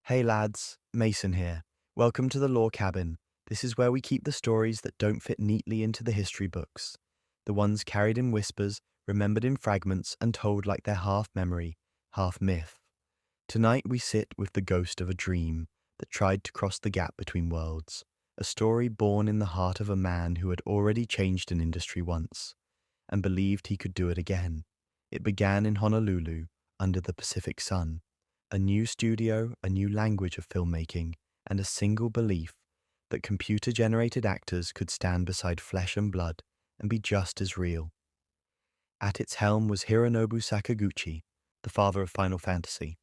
Hey lads, Mason here. Welcome to the Law Cabin. This is where we keep the stories that don't fit neatly into the history books. The ones carried in whispers, remembered in fragments, and told like they're half memory, half myth. Tonight we sit with the ghost of a dream that tried to cross the gap between worlds. A story born in the heart of a man who had already changed an industry once and believed he could do it again. It began in Honolulu, under the Pacific sun. A new studio, a new language of filmmaking, and a single belief that computer-generated actors could stand beside flesh and blood and be just as real. At its helm was Hironobu Sakaguchi, the father of Final Fantasy,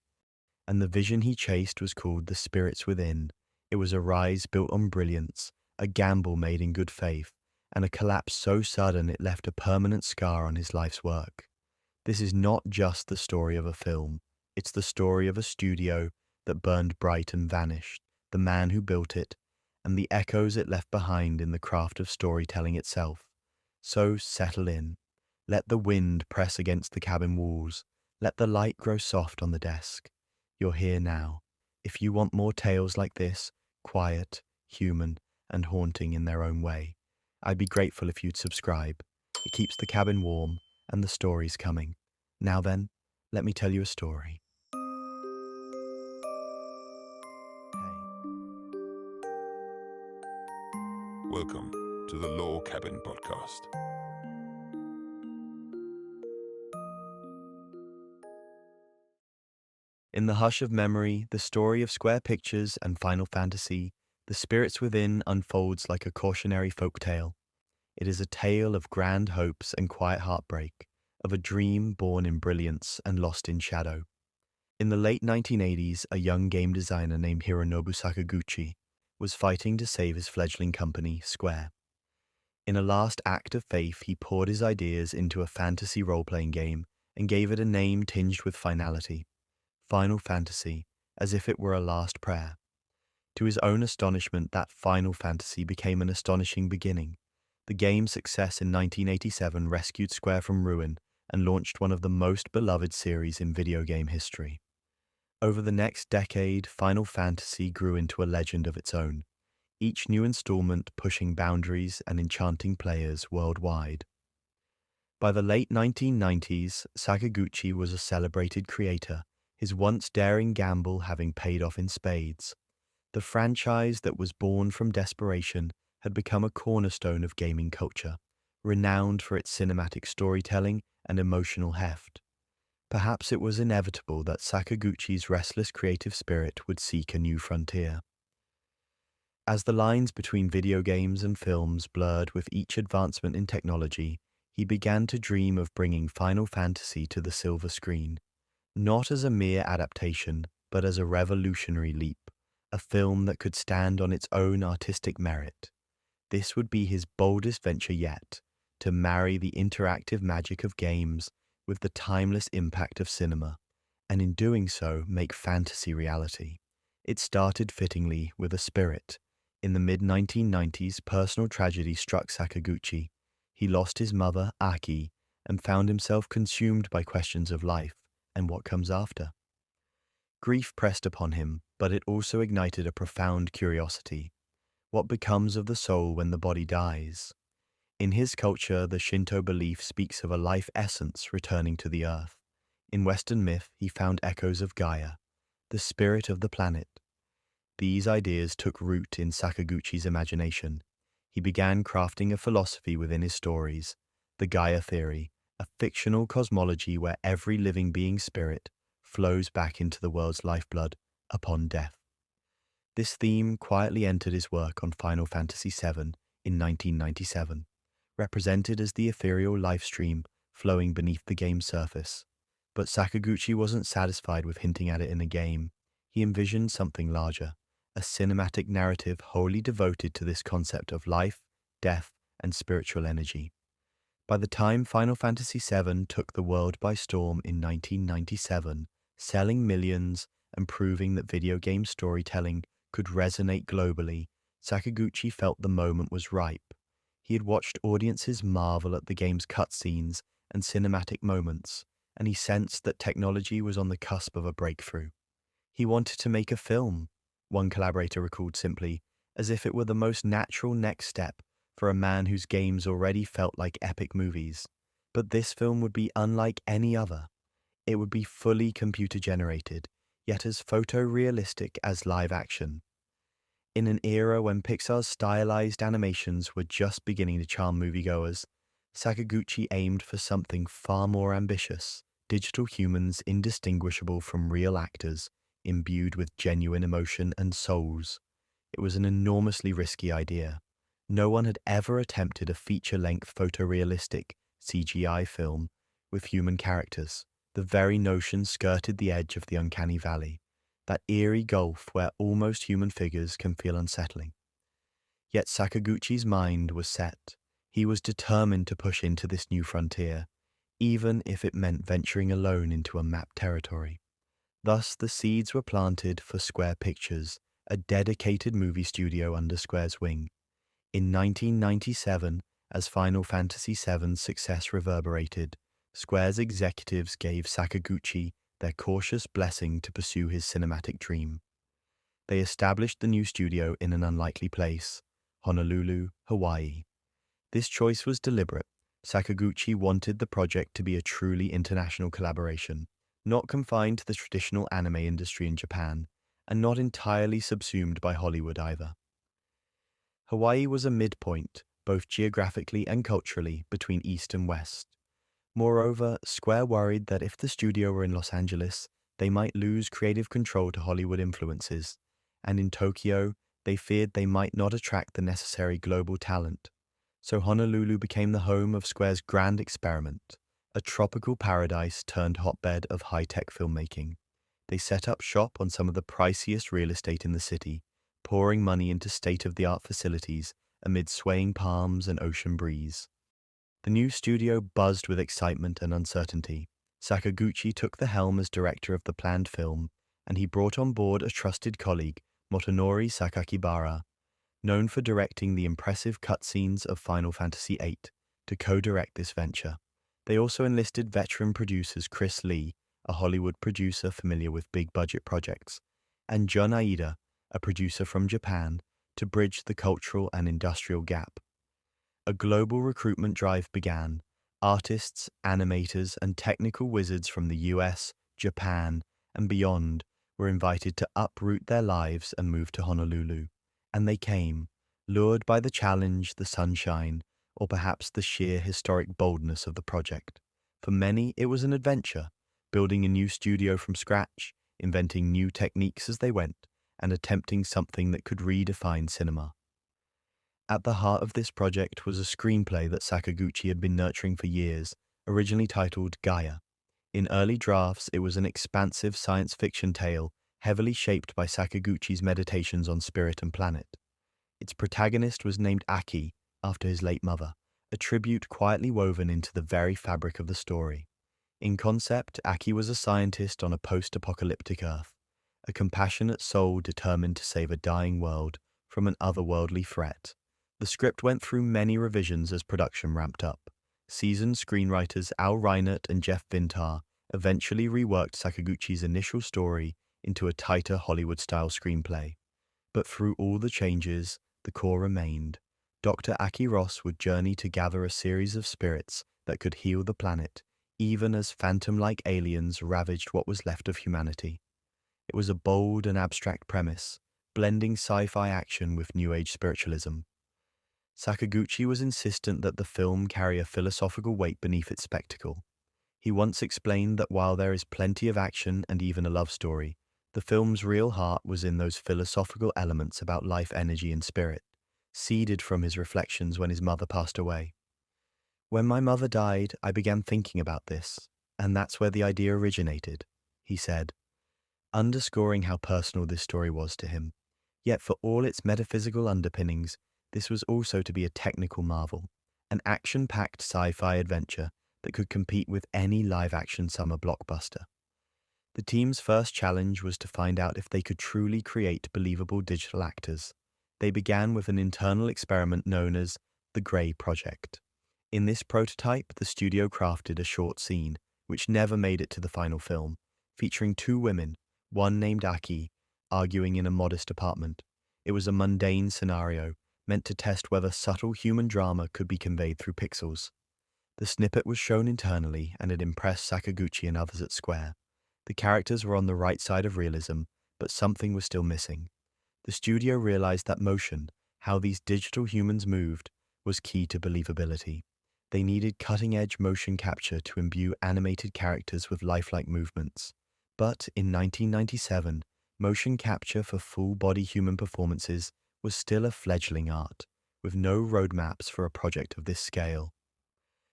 and the vision he chased was called The Spirits Within. It was a rise built on brilliance, a gamble made in good faith, and a collapse so sudden it left a permanent scar on his life's work. This is not just the story of a film. It's the story of a studio that burned bright and vanished, the man who built it, and the echoes it left behind in the craft of storytelling itself. So settle in. Let the wind press against the cabin walls. Let the light grow soft on the desk. You're here now. If you want more tales like this, quiet, human, and haunting in their own way, I'd be grateful if you'd subscribe. It keeps the cabin warm and the stories coming. Now then, let me tell you a story. Hey. Welcome to the Law Cabin podcast. In the hush of memory, the story of Square Pictures and Final Fantasy, The Spirits Within unfolds like a cautionary folk tale. It is a tale of grand hopes and quiet heartbreak, of a dream born in brilliance and lost in shadow. In the late 1980s, a young game designer named Hironobu Sakaguchi was fighting to save his fledgling company, Square. In a last act of faith, he poured his ideas into a fantasy role-playing game and gave it a name tinged with finality, Final Fantasy, as if it were a last prayer. To his own astonishment, that Final Fantasy became an astonishing beginning. The game's success in 1987 rescued Square from ruin and launched one of the most beloved series in video game history. Over the next decade, Final Fantasy grew into a legend of its own, each new installment pushing boundaries and enchanting players worldwide. By the late 1990s, Sakaguchi was a celebrated creator, his once daring gamble having paid off in spades. The franchise that was born from desperation had become a cornerstone of gaming culture, renowned for its cinematic storytelling and emotional heft. Perhaps it was inevitable that Sakaguchi's restless creative spirit would seek a new frontier. As the lines between video games and films blurred with each advancement in technology, he began to dream of bringing Final Fantasy to the silver screen, not as a mere adaptation, but as a revolutionary leap, a film that could stand on its own artistic merit. This would be his boldest venture yet, to marry the interactive magic of games with the timeless impact of cinema, and in doing so make fantasy reality. It started fittingly with a spirit. In the mid-1990s, personal tragedy struck Sakaguchi. He lost his mother, Aki, and found himself consumed by questions of life and what comes after. Grief pressed upon him, but it also ignited a profound curiosity. What becomes of the soul when the body dies? In his culture, the Shinto belief speaks of a life essence returning to the earth. In Western myth, he found echoes of Gaia, the spirit of the planet. These ideas took root in Sakaguchi's imagination. He began crafting a philosophy within his stories, the Gaia theory, a fictional cosmology where every living being's spirit flows back into the world's lifeblood upon death. This theme quietly entered his work on Final Fantasy VII in 1997, represented as the ethereal life stream flowing beneath the game's surface. But Sakaguchi wasn't satisfied with hinting at it in a game. He envisioned something larger, a cinematic narrative wholly devoted to this concept of life, death, and spiritual energy. By the time Final Fantasy VII took the world by storm in 1997, selling millions and proving that video game storytelling could resonate globally, Sakaguchi felt the moment was ripe. He had watched audiences marvel at the game's cutscenes and cinematic moments, and he sensed that technology was on the cusp of a breakthrough. He wanted to make a film, one collaborator recalled simply, as if it were the most natural next step for a man whose games already felt like epic movies. But this film would be unlike any other. It would be fully computer generated, yet as photorealistic as live action. In an era when Pixar's stylized animations were just beginning to charm moviegoers, Sakaguchi aimed for something far more ambitious: digital humans indistinguishable from real actors, imbued with genuine emotion and souls. It was an enormously risky idea. No one had ever attempted a feature-length photorealistic CGI film with human characters. The very notion skirted the edge of the uncanny valley, that eerie gulf where almost human figures can feel unsettling. Yet Sakaguchi's mind was set. He was determined to push into this new frontier, even if it meant venturing alone into a mapped territory. Thus, the seeds were planted for Square Pictures, a dedicated movie studio under Square's wing. In 1997, as Final Fantasy VII's success reverberated, Square's executives gave Sakaguchi their cautious blessing to pursue his cinematic dream. They established the new studio in an unlikely place, Honolulu, Hawaii. This choice was deliberate. Sakaguchi wanted the project to be a truly international collaboration, not confined to the traditional anime industry in Japan, and not entirely subsumed by Hollywood either. Hawaii was a midpoint, both geographically and culturally, between East and West. Moreover, Square worried that if the studio were in Los Angeles, they might lose creative control to Hollywood influences, and in Tokyo, they feared they might not attract the necessary global talent. So Honolulu became the home of Square's grand experiment, a tropical paradise turned hotbed of high-tech filmmaking. They set up shop on some of the priciest real estate in the city, pouring money into state-of-the-art facilities amid swaying palms and ocean breeze. The new studio buzzed with excitement and uncertainty. Sakaguchi took the helm as director of the planned film, and he brought on board a trusted colleague, Motonori Sakakibara, known for directing the impressive cutscenes of Final Fantasy VIII, to co-direct this venture. They also enlisted veteran producers Chris Lee, a Hollywood producer familiar with big-budget projects, and Jun Aida, a producer from Japan, to bridge the cultural and industrial gap. A global recruitment drive began. Artists, animators, and technical wizards from the US, Japan, and beyond were invited to uproot their lives and move to Honolulu. And they came, lured by the challenge, the sunshine, or perhaps the sheer historic boldness of the project. For many, it was an adventure, building a new studio from scratch, inventing new techniques as they went, and attempting something that could redefine cinema. At the heart of this project was a screenplay that Sakaguchi had been nurturing for years, originally titled Gaia. In early drafts, it was an expansive science fiction tale, heavily shaped by Sakaguchi's meditations on spirit and planet. Its protagonist was named Aki, after his late mother, a tribute quietly woven into the very fabric of the story. In concept, Aki was a scientist on a post-apocalyptic Earth, a compassionate soul determined to save a dying world from an otherworldly threat. The script went through many revisions as production ramped up. Seasoned screenwriters Al Reinert and Jeff Vintar eventually reworked Sakaguchi's initial story into a tighter Hollywood-style screenplay. But through all the changes, the core remained. Dr. Aki Ross would journey to gather a series of spirits that could heal the planet, even as phantom-like aliens ravaged what was left of humanity. It was a bold and abstract premise, blending sci-fi action with New Age spiritualism. Sakaguchi was insistent that the film carry a philosophical weight beneath its spectacle. He once explained that while there is plenty of action and even a love story, the film's real heart was in those philosophical elements about life, energy, and spirit, seeded from his reflections when his mother passed away. "When my mother died, I began thinking about this, and that's where the idea originated," he said, underscoring how personal this story was to him. Yet for all its metaphysical underpinnings, this was also to be a technical marvel, an action-packed sci-fi adventure that could compete with any live-action summer blockbuster. The team's first challenge was to find out if they could truly create believable digital actors. They began with an internal experiment known as the Grey Project. In this prototype, the studio crafted a short scene, which never made it to the final film, featuring two women, one named Aki, arguing in a modest apartment. It was a mundane scenario, meant to test whether subtle human drama could be conveyed through pixels. The snippet was shown internally, and it impressed Sakaguchi and others at Square. The characters were on the right side of realism, but something was still missing. The studio realized that motion, how these digital humans moved, was key to believability. They needed cutting-edge motion capture to imbue animated characters with lifelike movements. But in 1997, motion capture for full-body human performances was still a fledgling art, with no roadmaps for a project of this scale.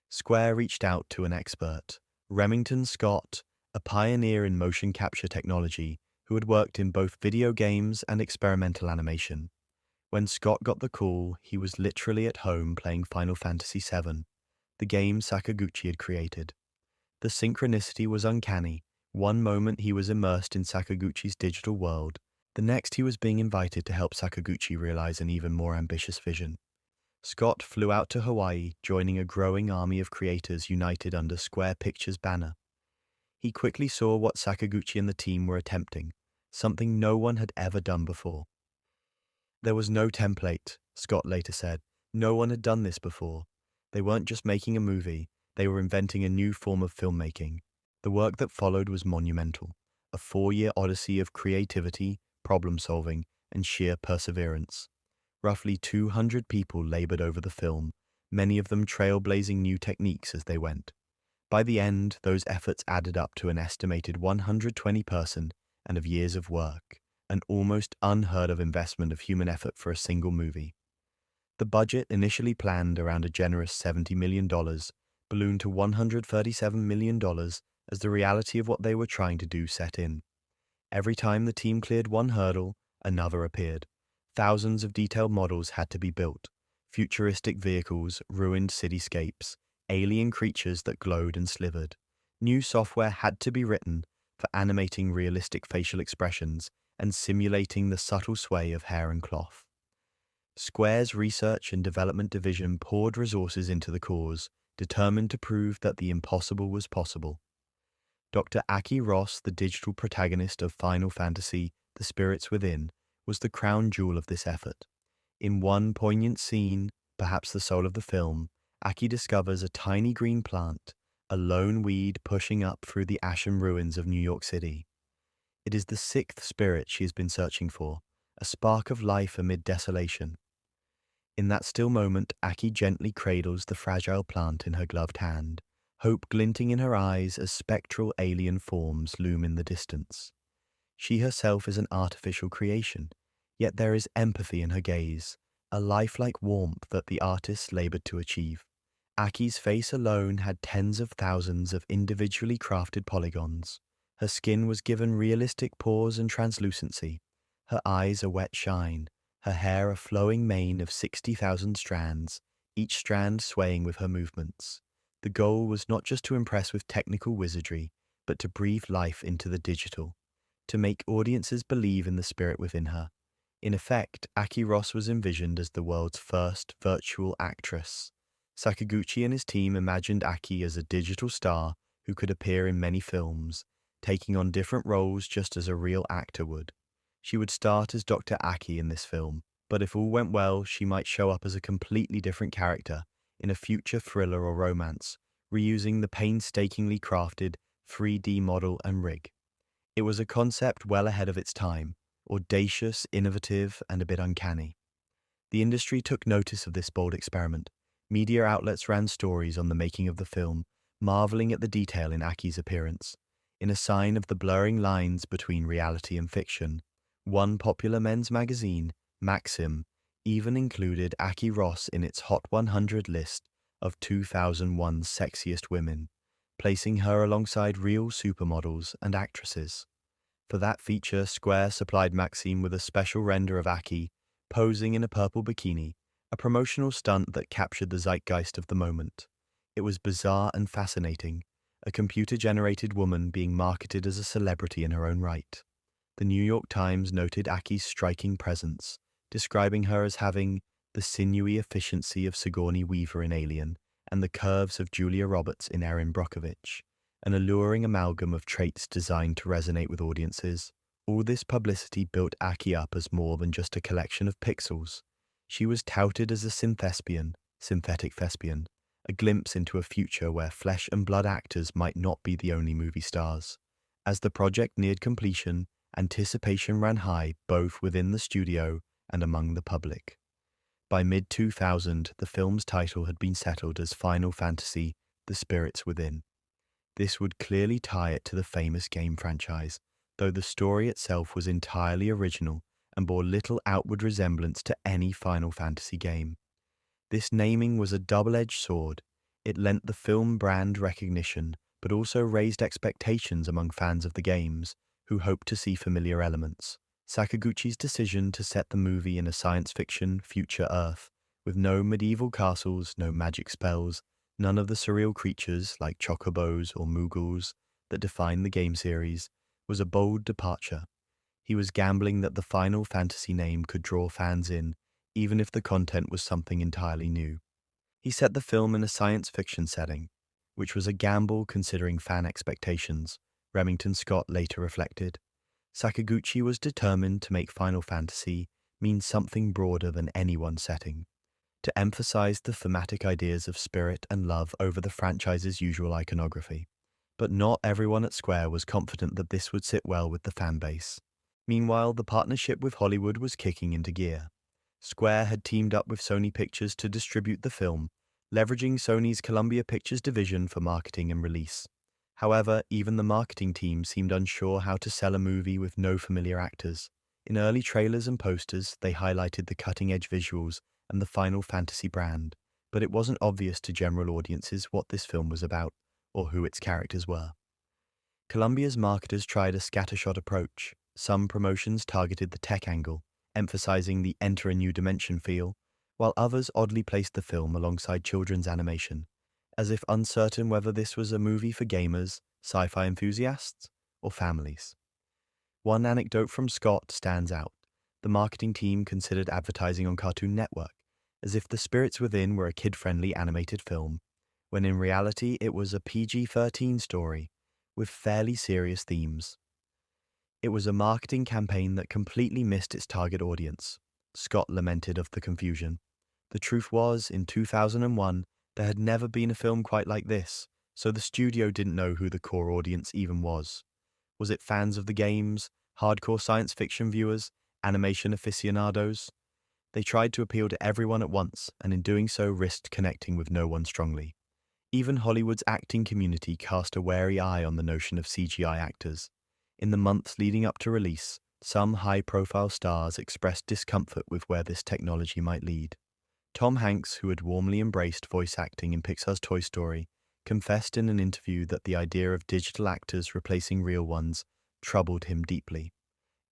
Square reached out to an expert, Remington Scott, a pioneer in motion capture technology who had worked in both video games and experimental animation. When Scott got the call, he was literally at home playing Final Fantasy VII, the game Sakaguchi had created. The synchronicity was uncanny. One moment he was immersed in Sakaguchi's digital world, the next he was being invited to help Sakaguchi realize an even more ambitious vision. Scott flew out to Hawaii, joining a growing army of creators united under Square Pictures' banner. He quickly saw what Sakaguchi and the team were attempting, something no one had ever done before. There was no template, Scott later said. No one had done this before. They weren't just making a movie, they were inventing a new form of filmmaking. The work that followed was monumental, a 4-year odyssey of creativity, problem-solving, and sheer perseverance. Roughly 200 people labored over the film, many of them trailblazing new techniques as they went. By the end, those efforts added up to an estimated 120-person and of years of work, an almost unheard of investment of human effort for a single movie. The budget, initially planned around a generous $70 million, ballooned to $137 million as the reality of what they were trying to do set in. Every time the team cleared one hurdle, another appeared. Thousands of detailed models had to be built, futuristic vehicles, ruined cityscapes, alien creatures that glowed and slivered. New software had to be written for animating realistic facial expressions and simulating the subtle sway of hair and cloth. Square's research and development division poured resources into the cause, determined to prove that the impossible was possible. Dr. Aki Ross, the digital protagonist of Final Fantasy, The Spirits Within, was the crown jewel of this effort. In one poignant scene, perhaps the soul of the film, Aki discovers a tiny green plant, a lone weed pushing up through the ashen ruins of New York City. It is the sixth spirit she has been searching for, a spark of life amid desolation. In that still moment, Aki gently cradles the fragile plant in her gloved hand, hope glinting in her eyes as spectral alien forms loom in the distance. She herself is an artificial creation, yet there is empathy in her gaze, a lifelike warmth that the artist labored to achieve. Aki's face alone had tens of thousands of individually crafted polygons. Her skin was given realistic pores and translucency, her eyes a wet shine, her hair a flowing mane of 60,000 strands, each strand swaying with her movements. The goal was not just to impress with technical wizardry, but to breathe life into the digital, to make audiences believe in the spirit within her. In effect, Aki Ross was envisioned as the world's first virtual actress. Sakaguchi and his team imagined Aki as a digital star who could appear in many films, taking on different roles just as a real actor would. She would start as Dr. Aki in this film, but if all went well, she might show up as a completely different character in a future thriller or romance, reusing the painstakingly crafted 3D model and rig. It was a concept well ahead of its time, audacious, innovative, and a bit uncanny. The industry took notice of this bold experiment. Media outlets ran stories on the making of the film, marveling at the detail in Aki's appearance. In a sign of the blurring lines between reality and fiction, one popular men's magazine, Maxim, even included Aki Ross in its Hot 100 list of 2001's sexiest women, placing her alongside real supermodels and actresses. For that feature, Square supplied Maxim with a special render of Aki posing in a purple bikini, a promotional stunt that captured the zeitgeist of the moment. It was bizarre and fascinating, a computer-generated woman being marketed as a celebrity in her own right. The New York Times noted Aki's striking presence, describing her as having the sinewy efficiency of Sigourney Weaver in Alien and the curves of Julia Roberts in Erin Brockovich, an alluring amalgam of traits designed to resonate with audiences. All this publicity built Aki up as more than just a collection of pixels. She was touted as a synthetic thespian, a glimpse into a future where flesh and blood actors might not be the only movie stars. As the project neared completion, anticipation ran high both within the studio and among the public. By mid-2000, the film's title had been settled as Final Fantasy: The Spirits Within. This would clearly tie it to the famous game franchise, though the story itself was entirely original and bore little outward resemblance to any Final Fantasy game. This naming was a double-edged sword. It lent the film brand recognition, but also raised expectations among fans of the games, who hoped to see familiar elements. Sakaguchi's decision to set the movie in a science fiction future Earth, with no medieval castles, no magic spells, none of the surreal creatures like chocobos or moogles that define the game series, was a bold departure. He was gambling that the Final Fantasy name could draw fans in, even if the content was something entirely new. He set the film in a science fiction setting, which was a gamble considering fan expectations, Remington Scott later reflected. Sakaguchi was determined to make Final Fantasy mean something broader than any one setting, to emphasize the thematic ideas of spirit and love over the franchise's usual iconography. But not everyone at Square was confident that this would sit well with the fanbase. Meanwhile, the partnership with Hollywood was kicking into gear. Square had teamed up with Sony Pictures to distribute the film, leveraging Sony's Columbia Pictures division for marketing and release. However, even the marketing team seemed unsure how to sell a movie with no familiar actors. In early trailers and posters, they highlighted the cutting-edge visuals and the Final Fantasy brand, but it wasn't obvious to general audiences what this film was about or who its characters were. Columbia's marketers tried a scattershot approach. Some promotions targeted the tech angle, emphasizing the enter a new dimension feel, while others oddly placed the film alongside children's animation, as if uncertain whether this was a movie for gamers, sci-fi enthusiasts, or families. One anecdote from Scott stands out. The marketing team considered advertising on Cartoon Network, as if The Spirits Within were a kid-friendly animated film, when in reality it was a PG-13 story with fairly serious themes. It was a marketing campaign that completely missed its target audience. Scott lamented of the confusion. The truth was, in 2001, there had never been a film quite like this, so the studio didn't know who the core audience even was. Was it fans of the games, hardcore science fiction viewers, animation aficionados? They tried to appeal to everyone at once, and in doing so risked connecting with no one strongly. Even Hollywood's acting community cast a wary eye on the notion of CGI actors. In the months leading up to release, some high-profile stars expressed discomfort with where this technology might lead. Tom Hanks, who had warmly embraced voice acting in Pixar's Toy Story, confessed in an interview that the idea of digital actors replacing real ones troubled him deeply.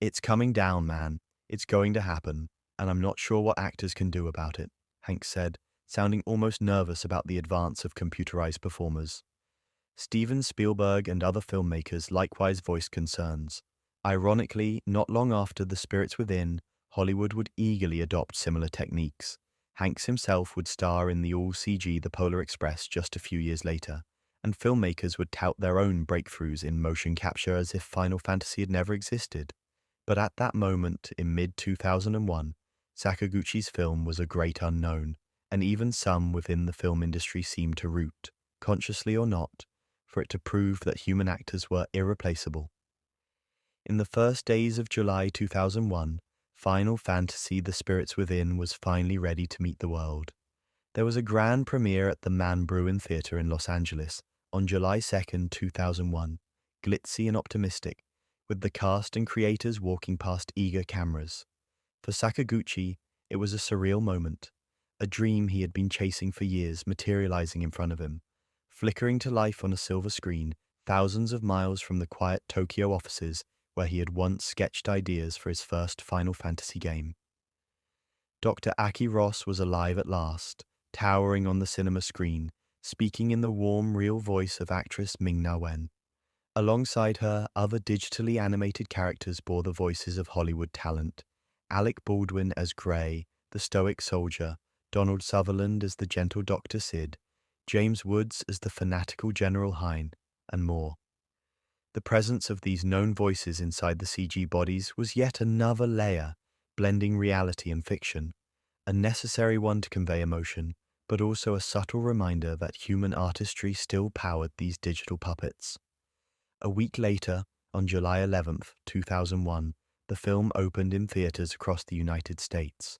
"It's coming down, man. It's going to happen, and I'm not sure what actors can do about it," Hanks said, sounding almost nervous about the advance of computerized performers. Steven Spielberg and other filmmakers likewise voiced concerns. Ironically, not long after The Spirits Within, Hollywood would eagerly adopt similar techniques. Hanks himself would star in the all-CG The Polar Express just a few years later, and filmmakers would tout their own breakthroughs in motion capture as if Final Fantasy had never existed. But at that moment, in mid-2001, Sakaguchi's film was a great unknown, and even some within the film industry seemed to root, consciously or not, for it to prove that human actors were irreplaceable. In the first days of July 2001, Final Fantasy: The Spirits Within was finally ready to meet the world. There was a grand premiere at the Man Bruin Theatre in Los Angeles on July 2nd, 2001, glitzy and optimistic, with the cast and creators walking past eager cameras. For Sakaguchi, it was a surreal moment, a dream he had been chasing for years materializing in front of him, flickering to life on a silver screen, thousands of miles from the quiet Tokyo offices where he had once sketched ideas for his first Final Fantasy game. Dr. Aki Ross was alive at last, towering on the cinema screen, speaking in the warm, real voice of actress Ming-Na Wen. Alongside her, other digitally animated characters bore the voices of Hollywood talent. Alec Baldwin as Gray, the stoic soldier, Donald Sutherland as the gentle Dr. Sid, James Woods as the fanatical General Hein, and more. The presence of these known voices inside the CG bodies was yet another layer, blending reality and fiction, a necessary one to convey emotion, but also a subtle reminder that human artistry still powered these digital puppets. A week later, on July 11th, 2001, the film opened in theaters across the United States.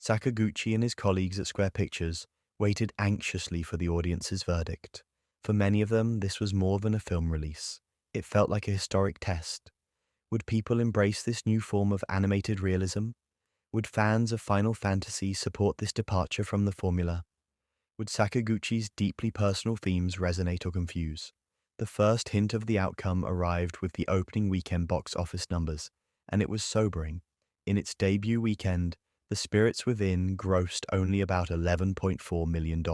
Sakaguchi and his colleagues at Square Pictures waited anxiously for the audience's verdict. For many of them, this was more than a film release. It felt like a historic test. Would people embrace this new form of animated realism? Would fans of Final Fantasy support this departure from the formula? Would Sakaguchi's deeply personal themes resonate or confuse? The first hint of the outcome arrived with the opening weekend box office numbers, and it was sobering. In its debut weekend, The Spirits Within grossed only about $11.4 million,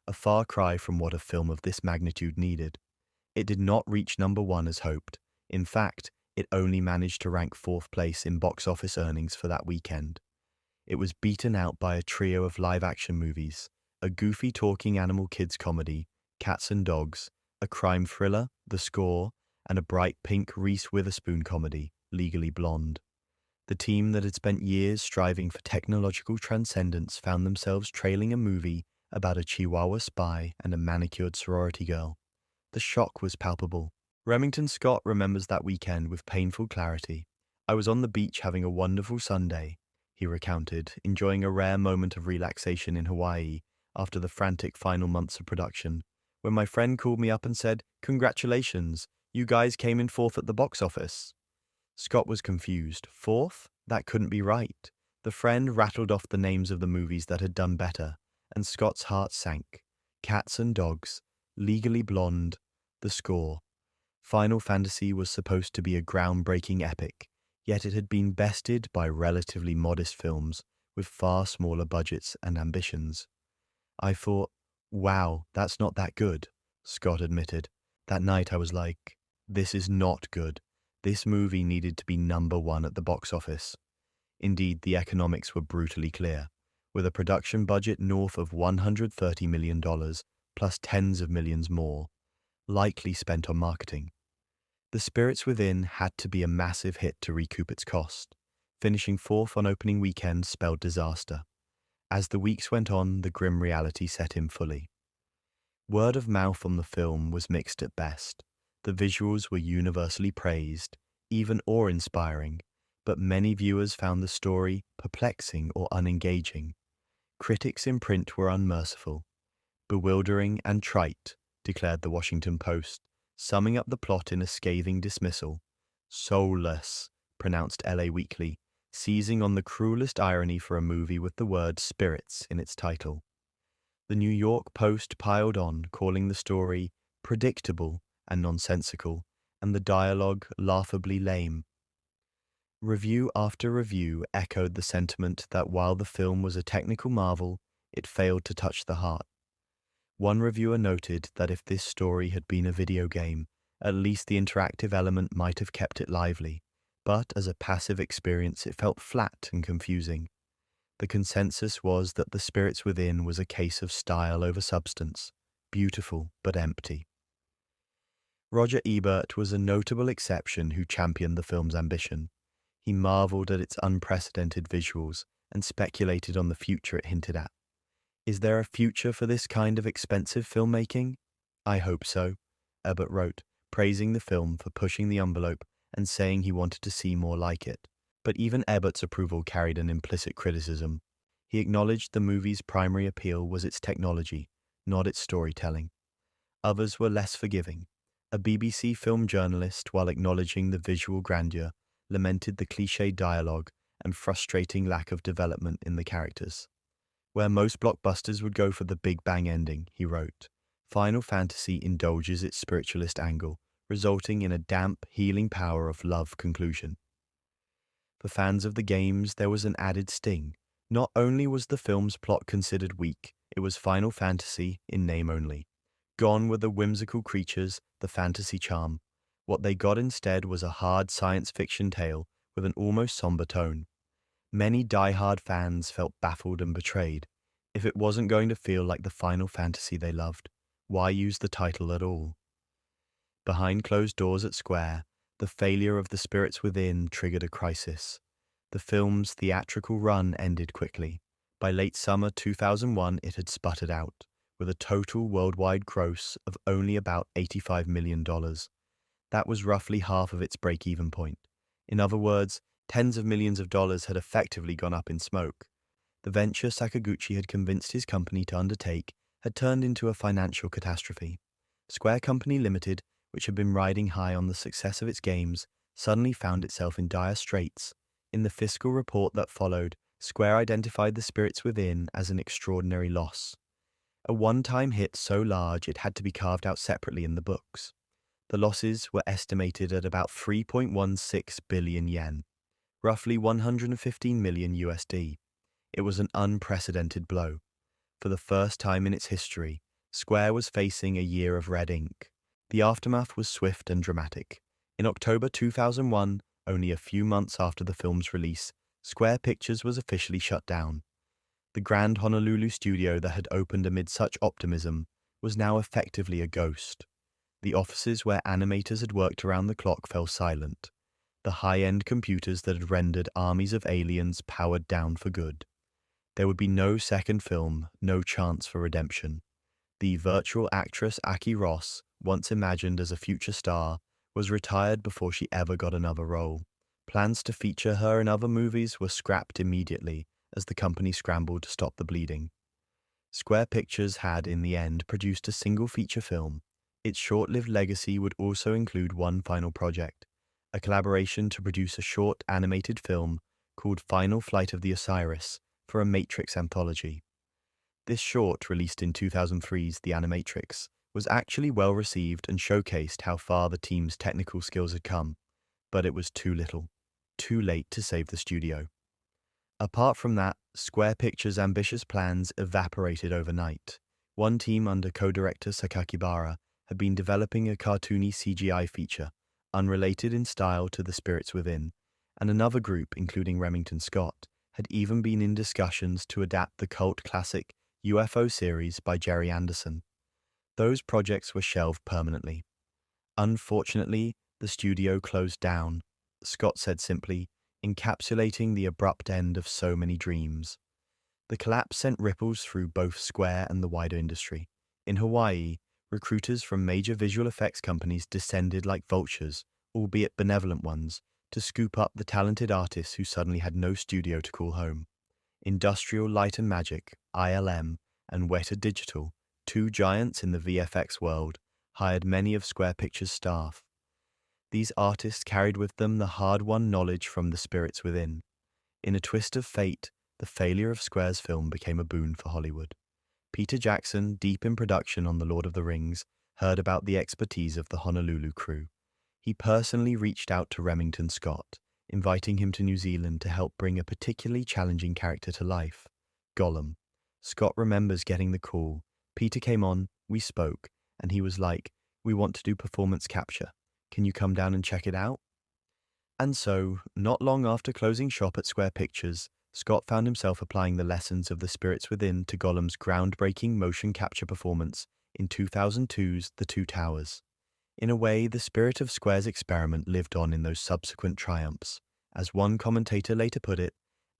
a far cry from what a film of this magnitude needed. It did not reach number one as hoped. In fact, it only managed to rank fourth place in box office earnings for that weekend. It was beaten out by a trio of live-action movies, a goofy talking animal kids comedy, Cats and Dogs, a crime thriller, The Score, and a bright pink Reese Witherspoon comedy, Legally Blonde. The team that had spent years striving for technological transcendence found themselves trailing a movie about a Chihuahua spy and a manicured sorority girl. The shock was palpable. Remington Scott remembers that weekend with painful clarity. "I was on the beach having a wonderful Sunday," he recounted, enjoying a rare moment of relaxation in Hawaii after the frantic final months of production, when my friend called me up and said, "Congratulations, you guys came in fourth at the box office." Scott was confused. Fourth? That couldn't be right. The friend rattled off the names of the movies that had done better, and Scott's heart sank. Cats and Dogs, Legally Blonde, The Score. Final Fantasy was supposed to be a groundbreaking epic, yet it had been bested by relatively modest films with far smaller budgets and ambitions. "I thought, wow, that's not that good," Scott admitted. "That night I was like, this is not good. This movie needed to be number one at the box office." Indeed, the economics were brutally clear. With a production budget north of $130 million, plus tens of millions more, likely spent on marketing. The Spirits Within had to be a massive hit to recoup its cost. Finishing fourth on opening weekend spelled disaster. As the weeks went on, the grim reality set in fully. Word of mouth on the film was mixed at best. The visuals were universally praised, even awe-inspiring, but many viewers found the story perplexing or unengaging. Critics in print were unmerciful. "Bewildering and trite," declared the Washington Post, summing up the plot in a scathing dismissal. "Soulless," pronounced LA Weekly, seizing on the cruelest irony for a movie with the word spirits in its title. The New York Post piled on, calling the story predictable and nonsensical, and the dialogue laughably lame. Review after review echoed the sentiment that while the film was a technical marvel, it failed to touch the heart. One reviewer noted that if this story had been a video game, at least the interactive element might have kept it lively, but as a passive experience it felt flat and confusing. The consensus was that The Spirits Within was a case of style over substance, beautiful but empty. Roger Ebert was a notable exception who championed the film's ambition. He marveled at its unprecedented visuals and speculated on the future it hinted at. "Is there a future for this kind of expensive filmmaking? I hope so," Ebert wrote, praising the film for pushing the envelope and saying he wanted to see more like it. But even Ebert's approval carried an implicit criticism. He acknowledged the movie's primary appeal was its technology, not its storytelling. Others were less forgiving. A BBC film journalist, while acknowledging the visual grandeur, lamented the cliché dialogue and frustrating lack of development in the characters. "Where most blockbusters would go for the big bang ending," he wrote, Final Fantasy indulges its spiritualist angle, resulting in a damp, healing power of love conclusion. For fans of the games, there was an added sting. Not only was the film's plot considered weak, it was Final Fantasy in name only. Gone were the whimsical creatures, the fantasy charm. What they got instead was a hard science fiction tale with an almost somber tone. Many die-hard fans felt baffled and betrayed. If it wasn't going to feel like the Final Fantasy they loved, why use the title at all? Behind closed doors at Square, the failure of The Spirits Within triggered a crisis. The film's theatrical run ended quickly. By late summer 2001, it had sputtered out, with a total worldwide gross of only about $85 million. That was roughly half of its break-even point. In other words, tens of millions of dollars had effectively gone up in smoke. The venture Sakaguchi had convinced his company to undertake had turned into a financial catastrophe. Square Company Limited, which had been riding high on the success of its games, suddenly found itself in dire straits. In the fiscal report that followed, Square identified The Spirits Within as an extraordinary loss. A one-time hit so large it had to be carved out separately in the books. The losses were estimated at about 3.16 billion yen, roughly 115 million USD. It was an unprecedented blow. For the first time in its history, Square was facing a year of red ink. The aftermath was swift and dramatic. In October 2001, only a few months after the film's release, Square Pictures was officially shut down. The grand Honolulu studio that had opened amid such optimism was now effectively a ghost. The offices where animators had worked around the clock fell silent. The high-end computers that had rendered armies of aliens powered down for good. There would be no second film, no chance for redemption. The virtual actress Aki Ross, once imagined as a future star, was retired before she ever got another role. Plans to feature her in other movies were scrapped immediately as the company scrambled to stop the bleeding. Square Pictures had, in the end, produced a single feature film. Its short-lived legacy would also include one final project, a collaboration to produce a short animated film called Final Flight of the Osiris for a Matrix anthology. This short, released in 2003's The Animatrix, was actually well received and showcased how far the team's technical skills had come, but it was too little, too late to save the studio. Apart from that, Square Pictures' ambitious plans evaporated overnight. One team under co-director Sakakibara had been developing a cartoony CGI feature, unrelated in style to The Spirits Within, and another group, including Remington Scott, had even been in discussions to adapt the cult classic UFO series by Jerry Anderson. Those projects were shelved permanently. Unfortunately, the studio closed down, Scott said simply, encapsulating the abrupt end of so many dreams. The collapse sent ripples through both Square and the wider industry. In Hawaii, recruiters from major visual effects companies descended like vultures, albeit benevolent ones, to scoop up the talented artists who suddenly had no studio to call home. Industrial Light and Magic, ILM, and Weta Digital, two giants in the VFX world, hired many of Square Pictures' staff. These artists carried with them the hard-won knowledge from The Spirits Within. In a twist of fate, the failure of Square's film became a boon for Hollywood. Peter Jackson, deep in production on The Lord of the Rings, heard about the expertise of the Honolulu crew. He personally reached out to Remington Scott, inviting him to New Zealand to help bring a particularly challenging character to life, Gollum. Scott remembers getting the call. Peter came on, we spoke, and he was like, "We want to do performance capture. Can you come down and check it out?" And so, not long after closing shop at Square Pictures, Scott found himself applying the lessons of The Spirits Within to Gollum's groundbreaking motion capture performance in 2002's The Two Towers. In a way, the spirit of Square's experiment lived on in those subsequent triumphs. As one commentator later put it,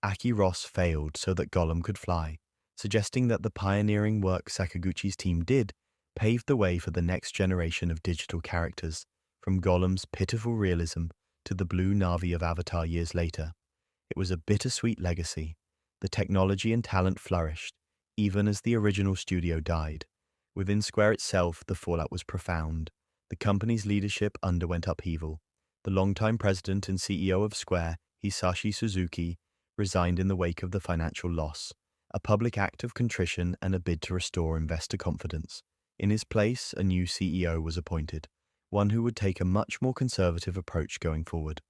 Aki Ross failed so that Gollum could fly, suggesting that the pioneering work Sakaguchi's team did paved the way for the next generation of digital characters, from Gollum's pitiful realism to the blue Na'vi of Avatar years later. It was a bittersweet legacy. The technology and talent flourished, even as the original studio died. Within Square itself, the fallout was profound. The company's leadership underwent upheaval. The longtime president and CEO of Square, Hisashi Suzuki, resigned in the wake of the financial loss, a public act of contrition and a bid to restore investor confidence. In his place, a new CEO was appointed, one who would take a much more conservative approach going forward.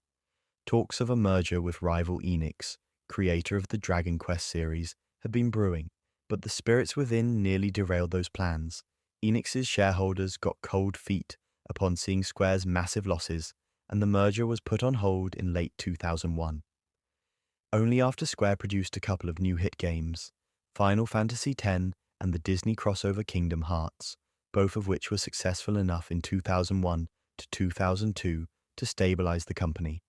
Talks of a merger with rival Enix, creator of the Dragon Quest series, had been brewing, but The Spirits Within nearly derailed those plans. Enix's shareholders got cold feet upon seeing Square's massive losses, and the merger was put on hold in late 2001. Only after Square produced a couple of new hit games, Final Fantasy X and the Disney crossover Kingdom Hearts, both of which were successful enough in 2001 to 2002 to stabilize the company.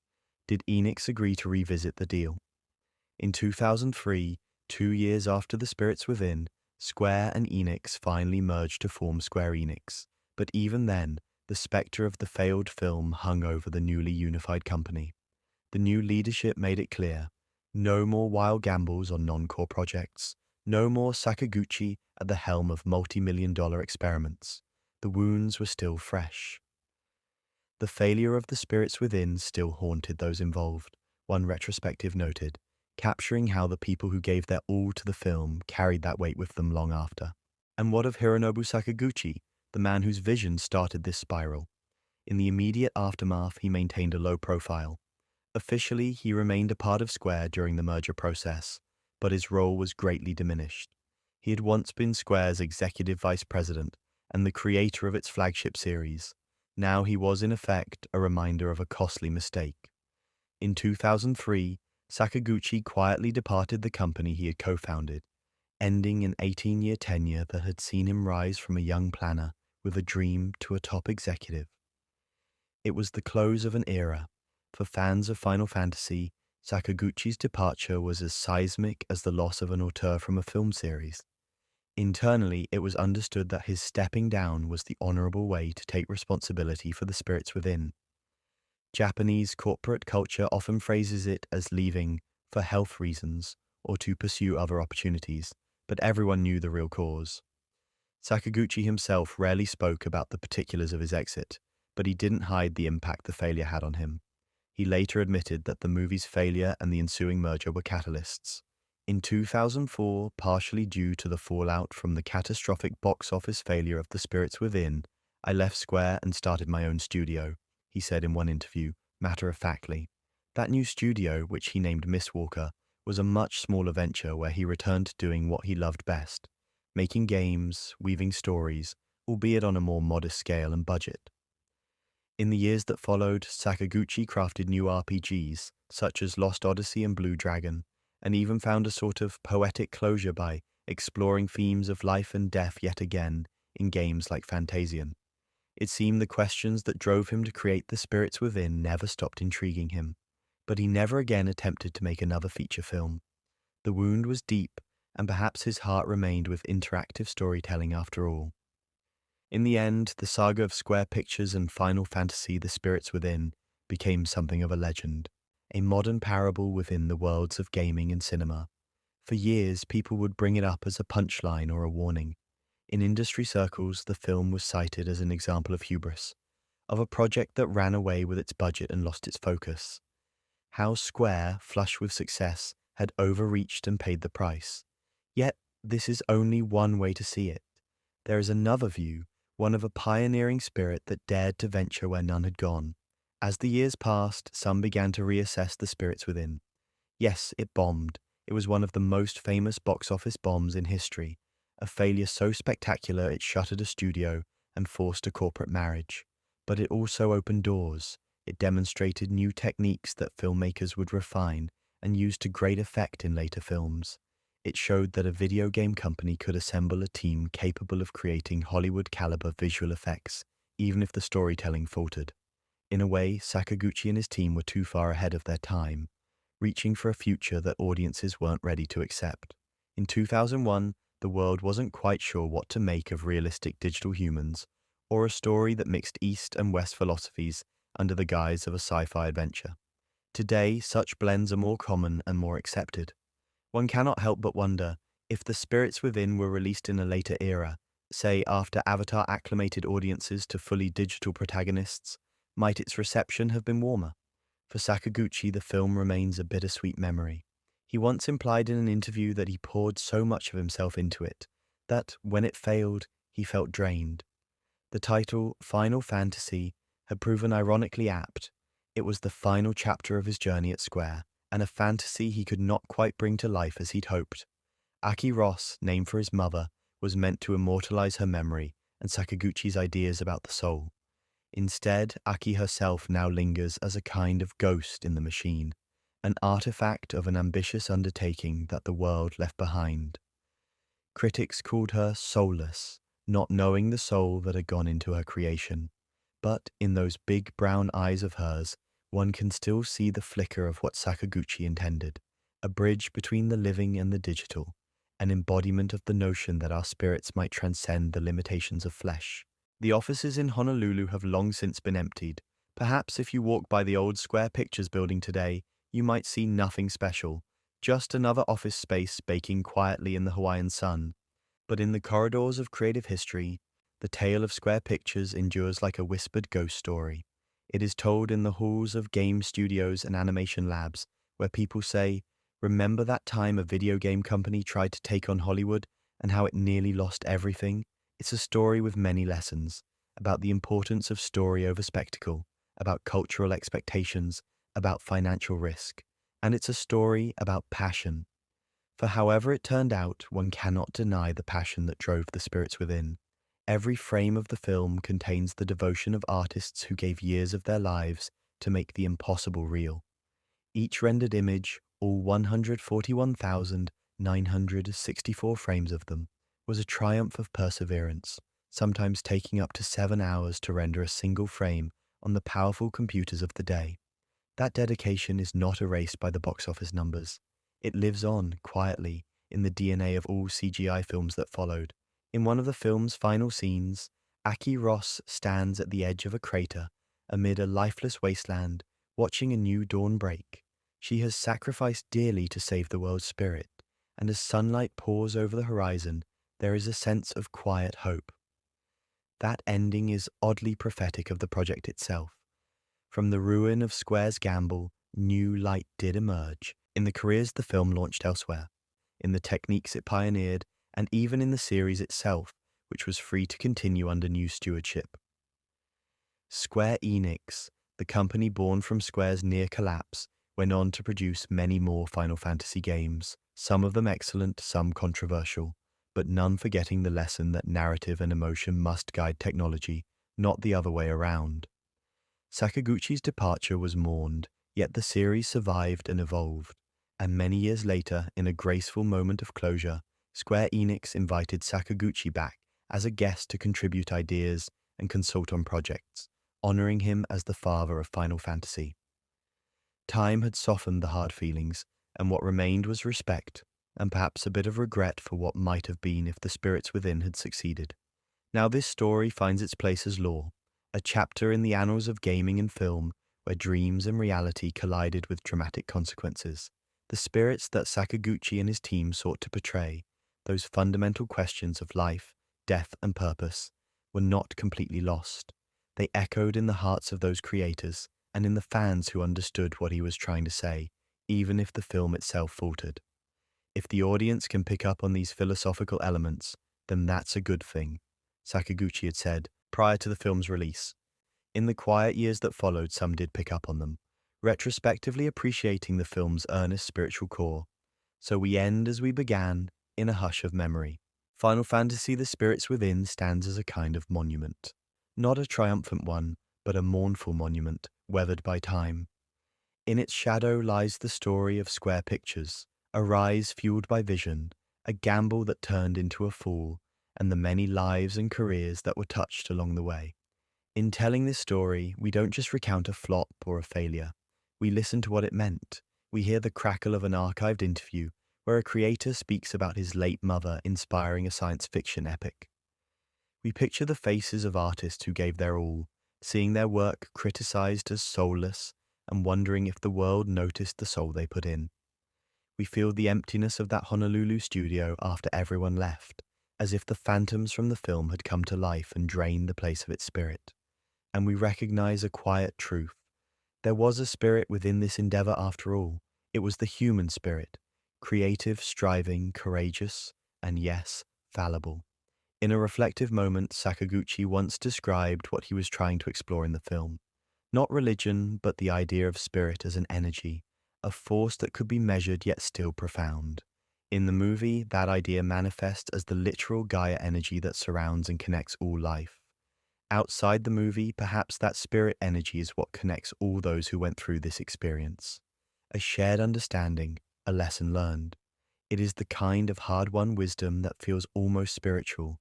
Did Enix agree to revisit the deal? In 2003, 2 years after The Spirits Within, Square and Enix finally merged to form Square Enix. But even then, the specter of the failed film hung over the newly unified company. The new leadership made it clear: no more wild gambles on non-core projects, no more Sakaguchi at the helm of multi-million-dollar experiments. The wounds were still fresh. The failure of The Spirits Within still haunted those involved, one retrospective noted, capturing how the people who gave their all to the film carried that weight with them long after. And what of Hironobu Sakaguchi, the man whose vision started this spiral? In the immediate aftermath, he maintained a low profile. Officially, he remained a part of Square during the merger process, but his role was greatly diminished. He had once been Square's executive vice president and the creator of its flagship series. Now he was, in effect, a reminder of a costly mistake. In 2003, Sakaguchi quietly departed the company he had co-founded, ending an 18-year tenure that had seen him rise from a young planner with a dream to a top executive. It was the close of an era. For fans of Final Fantasy, Sakaguchi's departure was as seismic as the loss of an auteur from a film series. Internally, it was understood that his stepping down was the honorable way to take responsibility for The Spirits Within. Japanese corporate culture often phrases it as leaving for health reasons or to pursue other opportunities, but everyone knew the real cause. Sakaguchi himself rarely spoke about the particulars of his exit, but he didn't hide the impact the failure had on him. He later admitted that the movie's failure and the ensuing merger were catalysts. In 2004, partially due to the fallout from the catastrophic box office failure of The Spirits Within, I left Square and started my own studio, he said in one interview, matter-of-factly. That new studio, which he named Mistwalker, was a much smaller venture where he returned to doing what he loved best: making games, weaving stories, albeit on a more modest scale and budget. In the years that followed, Sakaguchi crafted new RPGs, such as Lost Odyssey and Blue Dragon, and even found a sort of poetic closure by exploring themes of life and death yet again in games like Fantasian. It seemed the questions that drove him to create The Spirits Within never stopped intriguing him, but he never again attempted to make another feature film. The wound was deep, and perhaps his heart remained with interactive storytelling after all. In the end, the saga of Square Pictures and Final Fantasy The Spirits Within became something of a legend, a modern parable within the worlds of gaming and cinema. For years, people would bring it up as a punchline or a warning. In industry circles, the film was cited as an example of hubris, of a project that ran away with its budget and lost its focus. How Square, flush with success, had overreached and paid the price. Yet, this is only one way to see it. There is another view, one of a pioneering spirit that dared to venture where none had gone. As the years passed, some began to reassess The Spirits Within. Yes, it bombed. It was one of the most famous box office bombs in history, a failure so spectacular it shuttered a studio and forced a corporate marriage. But it also opened doors. It demonstrated new techniques that filmmakers would refine and use to great effect in later films. It showed that a video game company could assemble a team capable of creating Hollywood-caliber visual effects, even if the storytelling faltered. In a way, Sakaguchi and his team were too far ahead of their time, reaching for a future that audiences weren't ready to accept. In 2001, the world wasn't quite sure what to make of realistic digital humans, or a story that mixed East and West philosophies under the guise of a sci-fi adventure. Today, such blends are more common and more accepted. One cannot help but wonder, if The Spirits Within were released in a later era, say after Avatar acclimated audiences to fully digital protagonists, might its reception have been warmer? For Sakaguchi, the film remains a bittersweet memory. He once implied in an interview that he poured so much of himself into it, that, when it failed, he felt drained. The title, Final Fantasy, had proven ironically apt. It was the final chapter of his journey at Square, and a fantasy he could not quite bring to life as he'd hoped. Aki Ross, named for his mother, was meant to immortalize her memory and Sakaguchi's ideas about the soul. Instead, Aki herself now lingers as a kind of ghost in the machine, an artifact of an ambitious undertaking that the world left behind. Critics called her soulless, not knowing the soul that had gone into her creation. But in those big brown eyes of hers, one can still see the flicker of what Sakaguchi intended, a bridge between the living and the digital, an embodiment of the notion that our spirits might transcend the limitations of flesh. The offices in Honolulu have long since been emptied. Perhaps if you walk by the old Square Pictures building today, you might see nothing special, just another office space baking quietly in the Hawaiian sun. But in the corridors of creative history, the tale of Square Pictures endures like a whispered ghost story. It is told in the halls of game studios and animation labs, where people say, "Remember that time a video game company tried to take on Hollywood and how it nearly lost everything?" It's a story with many lessons about the importance of story over spectacle, about cultural expectations, about financial risk. And it's a story about passion. For however it turned out, one cannot deny the passion that drove the spirits within. Every frame of the film contains the devotion of artists who gave years of their lives to make the impossible real. Each rendered image, all 141,964 frames of them, was a triumph of perseverance, sometimes taking up to 7 hours to render a single frame on the powerful computers of the day. That dedication is not erased by the box office numbers. It lives on, quietly, in the DNA of all CGI films that followed. In one of the film's final scenes, Aki Ross stands at the edge of a crater, amid a lifeless wasteland, watching a new dawn break. She has sacrificed dearly to save the world's spirit, and as sunlight pours over the horizon, there is a sense of quiet hope. That ending is oddly prophetic of the project itself. From the ruin of Square's gamble, new light did emerge, in the careers the film launched elsewhere, in the techniques it pioneered, and even in the series itself, which was free to continue under new stewardship. Square Enix, the company born from Square's near collapse, went on to produce many more Final Fantasy games, some of them excellent, some controversial, but none forgetting the lesson that narrative and emotion must guide technology, not the other way around. Sakaguchi's departure was mourned, yet the series survived and evolved, and many years later, in a graceful moment of closure, Square Enix invited Sakaguchi back as a guest to contribute ideas and consult on projects, honoring him as the father of Final Fantasy. Time had softened the hard feelings, and what remained was respect, and perhaps a bit of regret for what might have been if the spirits within had succeeded. Now this story finds its place as lore, a chapter in the annals of gaming and film where dreams and reality collided with dramatic consequences. The spirits that Sakaguchi and his team sought to portray, those fundamental questions of life, death, and purpose, were not completely lost. They echoed in the hearts of those creators and in the fans who understood what he was trying to say, even if the film itself faltered. If the audience can pick up on these philosophical elements, then that's a good thing, Sakaguchi had said prior to the film's release. In the quiet years that followed, some did pick up on them, retrospectively appreciating the film's earnest spiritual core. So we end as we began, in a hush of memory. Final Fantasy The Spirits Within stands as a kind of monument. Not a triumphant one, but a mournful monument, weathered by time. In its shadow lies the story of Square Pictures, a rise fueled by vision, a gamble that turned into a fall, and the many lives and careers that were touched along the way. In telling this story, we don't just recount a flop or a failure. We listen to what it meant. We hear the crackle of an archived interview where a creator speaks about his late mother inspiring a science fiction epic. We picture the faces of artists who gave their all, seeing their work criticized as soulless and wondering if the world noticed the soul they put in. We feel the emptiness of that Honolulu studio after everyone left, as if the phantoms from the film had come to life and drained the place of its spirit. And we recognize a quiet truth. There was a spirit within this endeavor after all. It was the human spirit, creative, striving, courageous, and yes, fallible. In a reflective moment, Sakaguchi once described what he was trying to explore in the film. Not religion, but the idea of spirit as an energy, a force that could be measured yet still profound. In the movie, that idea manifests as the literal Gaia energy that surrounds and connects all life. Outside the movie, perhaps that spirit energy is what connects all those who went through this experience. A shared understanding, a lesson learned. It is the kind of hard-won wisdom that feels almost spiritual,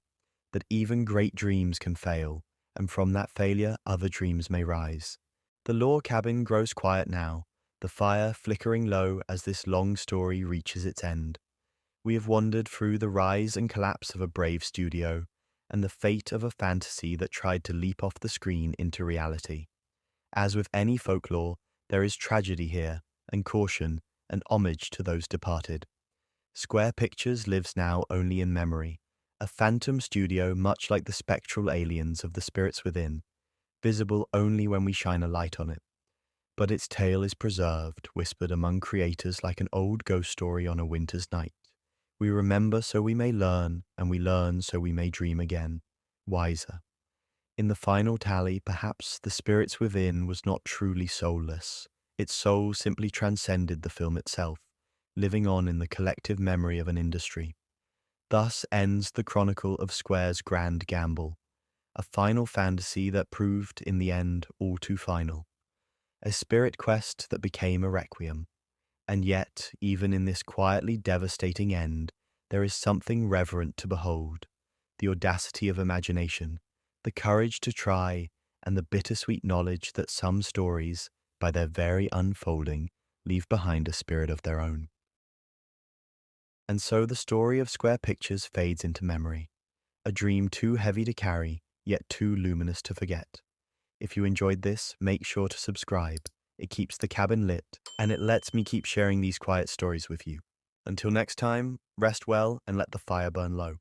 that even great dreams can fail, and from that failure, other dreams may rise. The lore cabin grows quiet now, the fire flickering low as this long story reaches its end. We have wandered through the rise and collapse of a brave studio and the fate of a fantasy that tried to leap off the screen into reality. As with any folklore, there is tragedy here, and caution, and homage to those departed. Square Pictures lives now only in memory, a phantom studio much like the spectral aliens of the spirits within, visible only when we shine a light on it. But its tale is preserved, whispered among creators like an old ghost story on a winter's night. We remember so we may learn, and we learn so we may dream again, wiser. In the final tally, perhaps the spirits within was not truly soulless. Its soul simply transcended the film itself, living on in the collective memory of an industry. Thus ends the chronicle of Square's grand gamble, a final fantasy that proved in the end all too final, a spirit quest that became a requiem. And yet, even in this quietly devastating end, there is something reverent to behold, the audacity of imagination, the courage to try, and the bittersweet knowledge that some stories, by their very unfolding, leave behind a spirit of their own. And so the story of Square Pictures fades into memory, a dream too heavy to carry, yet too luminous to forget. If you enjoyed this, make sure to subscribe. It keeps the cabin lit, and it lets me keep sharing these quiet stories with you. Until next time, rest well and let the fire burn low.